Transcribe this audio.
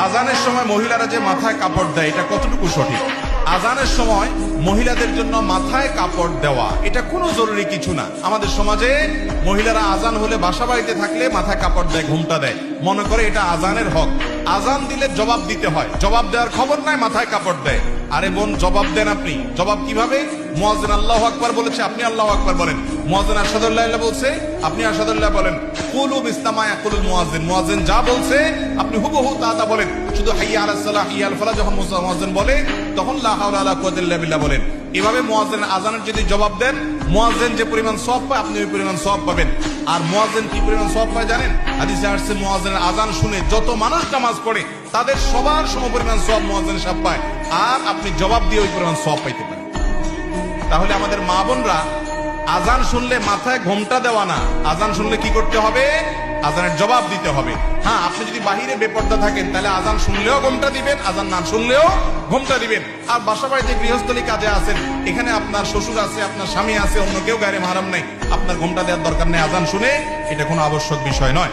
আজানের সময় মহিলারা যে মাথায় কাপড় দেয় এটা কতটুকু সঠিক? আজানের সময় মহিলাদের জন্য মাথায় কাপড় দেওয়া এটা কোনো জরুরি কিছু না। আমাদের সমাজে মহিলারা আজান হলে বাসা বাড়িতে থাকলে মাথায় কাপড় দেয়, ঘুমটা দেয়, মনে করে এটা আজানের হক। আজান দিলে জবাব দিতে হয়, জবাব দেওয়ার খবর নাই, মাথায় কাপড় দেয়। আরে বোন, জবাব দেন আপনি। জবাব কিভাবে? মুয়াজ্জিন আল্লাহু আকবার বলেছে, আপনি আল্লাহু আকবার বলেন। মুয়াজ্জিন আশহাদুল্লাহ ইল্লাল্লাহ বলছে, আপনি আশহাদুল্লাহ বলেন। কুলু বিসলামা ইয়াকুলুল মুয়াজ্জিন, মুয়াজ্জিন যা বলছে আপনি হুবহু তা বলেন। শুধু হাইয়া আলাস সালাহ, হাইয়া আল ফালাহ যখন মুয়াজ্জিন বলে তখন লা হাওলা ওয়ালা কুওয়াতা ইল্লা বিল্লাহ বলেন। এভাবে মুয়াজ্জিন আজানের যদি জবাব দেন, মুয়াজ্জিন যে পরিমাণ সওয়াব পায় আপনি ওই পরিমাণ সওয়াব পাবেন। আর মুয়াজ্জিন কি পরিমাণ সওয়াব পায় জানেন? হাদিসে আসছে মুয়াজ্জিনের আজান শুনে যত মানুষ নামাজ পড়ে তাদের সবার সমপরিমাণ সওয়াব মুয়াজ্জিন সাহেব পায়, আর আপনি জবাব দিয়ে ওই পরিমাণ সওয়াব পাইতে পারেন। তাহলে আমাদের মা বোনরা আজান শুনলে মাথায় ঘোমটা দেওয়া না, আজান শুনলে কি করতে হবে? আজানের জবাব দিতে হবে। হ্যাঁ, আপনি যদি বাহিরে বেপর্দা থাকেন তাহলে আজান শুনলেও ঘোমটা দিবেন, আজান না শুনলেও ঘোমটা দিবেন। আর বাসা বাড়িতে গৃহস্থলী কাজে আছেন, এখানে আপনার শ্বশুর আছে, আপনার স্বামী আছে, অন্য কেউ গায়ে মাহারাম নাই, আপনার ঘোমটা দেওয়ার দরকার নেই। আজান শুনে এটা কোনো আবশ্যক বিষয় নয়।